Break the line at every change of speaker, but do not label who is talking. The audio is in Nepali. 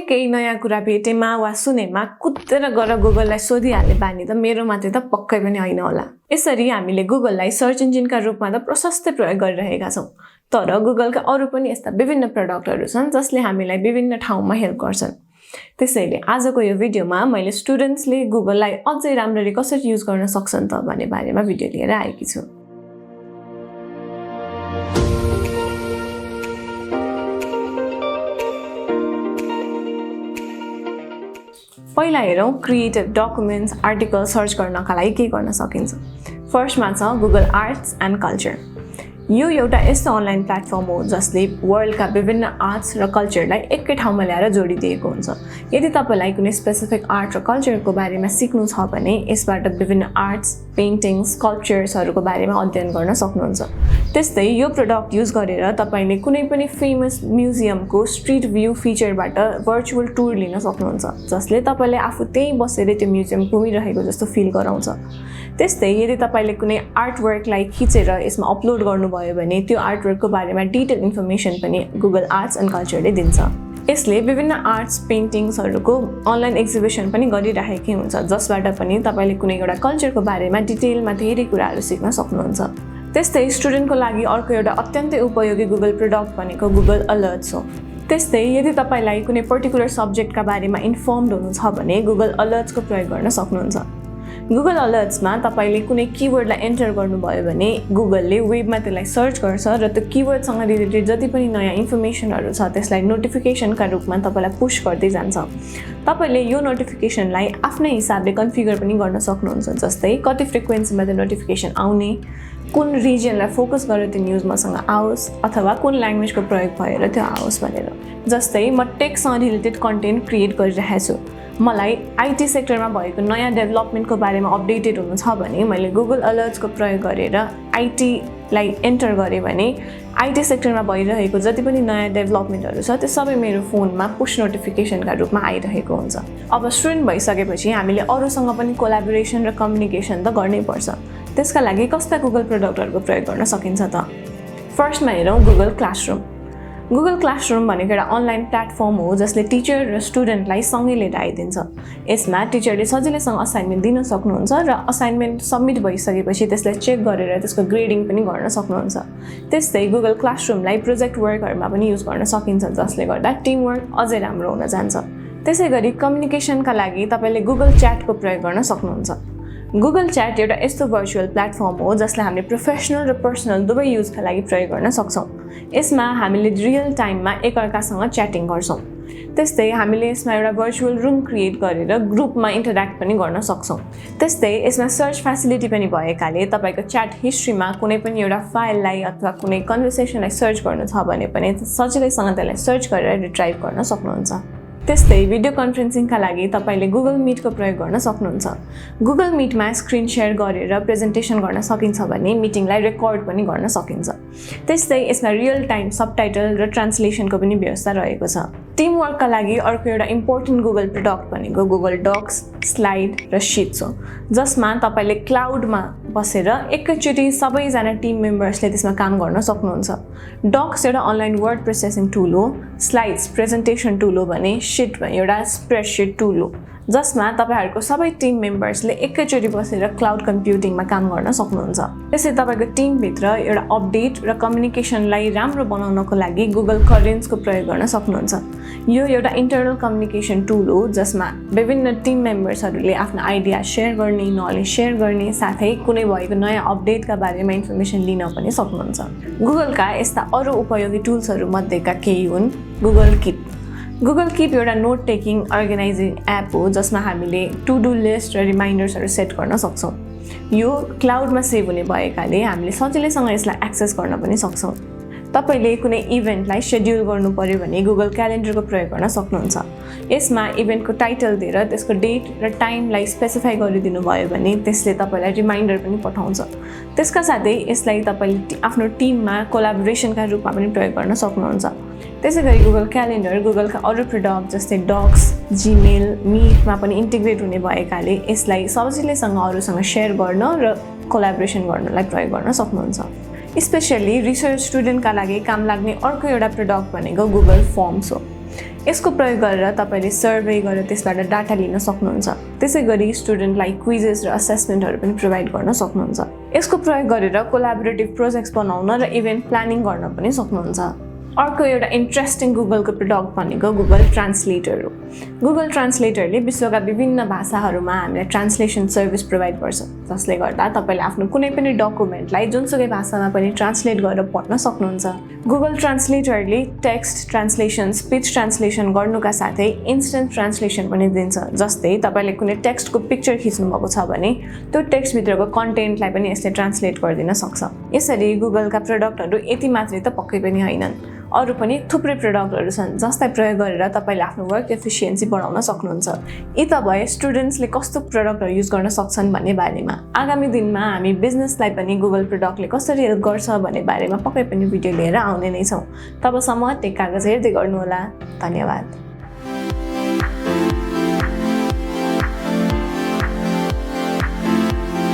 केही नयाँ कुरा भेटेमा वा सुनेमा कुदेर गएर गुगललाई सोधिहाल्ने बानी त मेरो मात्रै त पक्कै पनि होइन होला। यसरी हामीले गुगललाई सर्च इन्जिनका रूपमा त प्रशस्तै प्रयोग गरिरहेका छौं। तर गुगलका अरु पनि यस्ता विभिन्न प्रडक्टहरु छन् जसले हामीलाई विभिन्न ठाउँमा हेल्प गर्छन्। त्यसैले आजको यो भिडियोमा मैले स्टुडेन्ट्सले गुगललाई अझै राम्ररी कसरी युज गर्न सक्छन् त भन्ने बारेमा भिडियो लिएर आएकी छु। पहिला हेरौं क्रिएटिभ डकुमेन्ट्स आर्टिकल सर्च गर्नका लागि के गर्न सकिन्छ। फर्स्टमा छ गुगल आर्ट्स एन्ड कल्चर। यो एउटा यस्तो अनलाइन प्लेटफर्म हो जसले वर्ल्डका विभिन्न आर्ट्स र कल्चरलाई एकै ठाउँमा ल्याएर जोडिदिएको हुन्छ। यदि तपाईलाई कुनै स्पेसिफिक आर्ट र कल्चरको बारेमा सिक्नु छ भने यसबाट विभिन्न आर्ट्स, पेन्टिङ, स्कल्पचर्सहरुको बारेमा अध्ययन गर्न सक्नुहुन्छ। त्यस्तै यो प्रोडक्ट युज गरेर तपाईले कुनै पनि फेमस म्युजियमको स्ट्रीट भ्यू फिचरबाट भर्चुअल टुर लिन सक्नुहुन्छ जसले तपाईले आफू त्यही बसेर त्यो म्युजियम घुमिरहेको जस्तो फिल गराउँछ। त्यस्तै यदि तपाईले कुनै आर्टवर्कलाई खिचेर यसमा अपलोड गर्नुभयो भने त्यो आर्टवर्कको बारेमा डिटेल इन्फर्मेसन पनि गुगल आर्ट्स एन्ड कल्चरले दिन्छ। यसले विभिन्न आर्ट्स पेन्टिङ्सहरुको अनलाइन एक्जिबिसन पनि गरिरहेकै हुन्छ जसबाट पनि तपाईले कुनै एउटा कल्चरको बारेमा डिटेलमा धेरै कुराहरु सिक्न सक्नुहुन्छ। त्यस्तै स्टुडेन्टको लागि अर्को एउटा अत्यन्तै उपयोगी गुगल प्रोडक्ट भनेको गुगल अलर्ट्स हो। त्यस्तै यदि तपाईलाई कुनै पर्टिकुलर सब्जेक्टका बारेमा इन्फर्मड हुनु छ भने गुगल अलर्ट्सको प्रयोग गर्न सक्नुहुन्छ। गुगल अलर्ट्समा तपाईले कुनै किवर्डलाई एन्टर गर्नुभयो भने गुगलले वेबमा त्यसलाई सर्च गर्छ र त्यो किवर्डसँग रिलेटेड जति पनि नयाँ इन्फर्मेसनहरु छ त्यसलाई नोटिफिकेसनका रूपमा तपाईलाई पुश गर्दै जान्छ। तपाईले यो नोटिफिकेसनलाई आफ्नै हिसाबले कन्फिगर पनि गर्न सक्नुहुन्छ, जस्तै कति फ्रिक्वेन्सीमा त्यो नोटिफिकेसन आउने, कुन रिजनलाई फोकस गरेर त्यो न्यूज मसँग आओस् अथवा कुन ल्याङ्ग्वेजको प्रयोग भएर त्यो आओस् भनेर। जस्तै म टेकसँग रिलेटेड कन्टेन्ट क्रिएट गरिरहेको छु, मलाई आईटी सेक्टरमा भएको नयाँ डेभलपमेन्टको बारेमा अपडेटेड हुनु छ भने मैले गुगल अलर्ट्सको प्रयोग गरेर आईटी लाई एन्टर गरे भने आईटी सेक्टरमा भइरहेको जति पनि नयाँ डेभलपमेन्टहरु छ त्यो सबै मेरो फोनमा पुश नोटिफिकेसनका रूपमा आइरहेको हुन्छ। अब स्टुडेन्ट भइसकेपछि हामीले अरूसँग पनि कोल्याबोरेसन र कम्युनिकेसन त गर्नै पर्छ। त्यसका लागि कस्ता गुगल प्रोडक्टहरुको प्रयोग गर्न सकिन्छ त? फर्स्टमा हेरौं गुगल क्लासरुम। गुगल क्लासरुम भनेको एउटा अनलाइन प्लेटफर्म हो जसले टिचर र स्टुडेन्टलाई सँगै लिएर आइदिन्छ। यसमा टिचरले सजिलैसँग असाइनमेन्ट दिन सक्नुहुन्छ र असाइनमेन्ट सबमिट भइसकेपछि त्यसलाई चेक गरेर त्यसको ग्रेडिङ पनि गर्न सक्नुहुन्छ। त्यस्तै गुगल क्लासरुमलाई प्रोजेक्ट वर्कहरुमा पनि युज गर्न सकिन्छ जसले गर्दा टिम वर्क अझै राम्रो हुन जान्छ। त्यसैगरी कम्युनिकेसनका लागि तपाईले गुगल च्याटको प्रयोग गर्न सक्नुहुन्छ। गुगल च्याट एउटा यस्तो भर्चुअल प्लेटफर्म हो जसलाई हामीले प्रोफेसनल र पर्सनल दुवै युजका लागि प्रयोग गर्न सक्छौं। यसमा हामीले रियल टाइममा एकअर्कासँग च्याटिङ गर्छौं। त्यस्तै हामीले यसमा एउटा भर्चुअल रुम क्रिएट गरेर ग्रुपमा इन्टर्याक्ट पनि गर्न सक्छौं। त्यस्तै यसमा सर्च फ्यासिलिटी पनि भएकाले तपाईको च्याट हिस्ट्रीमा कुनै पनि एउटा फाइललाई अथवा कुनै कन्भर्सेसनलाई सर्च गर्नु छ भने पनि सजिलैसँग त्यसलाई सर्च गरेर रिट्राइभ गर्न सक्नुहुन्छ। त्यस्तै भिडियो कन्फरेन्सिङका लागि तपाईले गुगल मीटको प्रयोग गर्न सक्नुहुन्छ। गुगल मीटमा स्क्रिन शेयर गरेर प्रेजेन्टेसन गर्न सकिन्छ भने मिटिङलाई रेकर्ड पनि गर्न सकिन्छ। त्यस्तै यसमा रियल टाइम सबटाइटल र ट्रान्सलेसनको पनि व्यवस्था रहेको छ। टिम वर्कका लागि अर्को एउटा इम्पोर्टेन्ट गुगल प्रोडक्ट भनेको गुगल डक्स, स्लाइड र शीट्स हो जसमा तपाईले क्लाउडमा बसेर एकैचोटी सबैजना टिम मेम्बर्सले त्यसमा काम गर्न सक्नुहुन्छ। डक्स एउटा अनलाइन वर्ड प्रोसेसिङ टुल हो, स्लाइड्स प्रेजेन्टेसन टुल हो भने शीट एउटा स्प्रेडशीट टुल हो जसमा तपाईहरुको सबै टिम मेम्बर्सले एकैचोटी बसेर क्लाउड कम्प्युटिङमा काम गर्न सक्नुहुन्छ। त्यसै तपाईको टिम भित्र एउटा अपडेट र कम्युनिकेसनलाई राम्रो बनाउनको लागि गुगल करेन्ट्सको प्रयोग गर्न सक्नुहुन्छ। यो एउटा इन्टरनल कम्युनिकेसन टुल हो जसमा विभिन्न टिम मेम्बर्सहरुले आफ्नो आइडिया शेयर गर्ने, नलेज शेयर गर्ने साथै कुनै भएको नयाँ अपडेटका बारेमा इन्फर्मेसन लिन पनि सक्नुहुन्छ। गुगलका यस्ता अरु उपयोगी टुल्सहरु मध्येका केही हुन् गुगल कीप। गुगल कीप एउटा नोट टेकिङ अर्गनाइजिङ एप हो जसमा हामीले टु डु लिस्ट र रिमाइन्डर्सहरु सेट गर्न सक्छौं। यो क्लाउडमा सेभ हुने भएकाले हामीले सजिलैसँग यसलाई एक्सेस गर्न पनि सक्छौं। तपाईले कुनै इभेन्टलाई शेड्युल गर्नु पर्यो भने गुगल क्यालेन्डरको प्रयोग गर्न सक्नुहुन्छ। यसमा इभेन्टको टाइटल दिएर त्यसको डेट र टाइमलाई स्पेसिफाई गरिदिनु भयो भने त्यसले तपाईलाई रिमाइन्डर पनि पठाउँछ। त्यसका साथै यसलाई तपाईले आफ्नो टिममा कोल्याबोरेसनका रूपमा पनि प्रयोग गर्न सक्नुहुन्छ। त्यसैगरी गुगल क्यालेन्डर गुगलका अरु प्रोडक्ट जस्तै डक्स, जीमेल, मीटमा पनि इन्टिग्रेट हुने भएकाले यसलाई सजिलैसँग अरूसँग शेयर गर्न र कोल्याबोरेसन गर्नलाई प्रयोग गर्न सक्नुहुन्छ। स्पेशली रिसर्च स्टुडेन्टका लागि काम लाग्ने अर्को एउटा प्रोडक्ट भनेको गुगल फर्म्स हो। यसको प्रयोग गरेर तपाईले सर्वे गरेर त्यसबाट डाटा लिन सक्नुहुन्छ। त्यसैगरी स्टुडेन्टलाई क्विजेस र असेसमेन्टहरू पनि प्रोभाइड गर्न सक्नुहुन्छ। यसको प्रयोग गरेर कोल्याबोरेटिभ प्रोजेक्ट्स बनाउन र इभेन्ट प्लानिङ गर्न पनि सक्नुहुन्छ। अर्को एउटा इन्ट्रेस्टिङ गुगलको प्रडक्ट भनेको गुगल ट्रान्सलेटर हो। गुगल ट्रान्सलेटरले विश्वका विभिन्न भाषाहरूमा हामीलाई ट्रान्सलेसन सर्भिस प्रोभाइड गर्छ, जसले गर्दा तपाईले आफ्नो कुनै पनि डकुमेन्टलाई जुनसुकै भाषामा पनि ट्रान्सलेट गरेर पढ्न सक्नुहुन्छ। गुगल ट्रान्सलेटरले टेक्स्ट ट्रान्सलेसन, स्पिच ट्रान्सलेसन गर्नुका साथै इन्स्टेन्ट ट्रान्सलेसन पनि दिन्छ। जस्तै तपाईले कुनै टेक्स्टको पिक्चर खिच्नु भएको छ भने त्यो टेक्स्ट भित्रको कन्टेन्टलाई पनि यसले ट्रान्सलेट गरिदिन सक्छ। यसरी गुगलका प्रडक्टहरू यति मात्रै त पक्कै पनि हैनन्, अरु पनि थुप्रै प्रडक्टहरू छन् जसलाई प्रयोग गरेर तपाईले आफ्नो वर्क एफिसिएन्सी बढाउन सक्नुहुन्छ। यी त भए स्टुडेन्ट्सले कस्तो प्रडक्टहरू युज गर्न सक्छन् भन्ने बारेमा। आगामी दिनमा हामी बिजनेसलाई पनि गुगल प्रडक्टले कसरी हेल्प गर्छ भन्ने बारेमा पक्कै पनि भिडियो लिएर आउने नै छौँ। तबसम्म टेक कागज हेर्दै गर्नुहोला। धन्यवाद।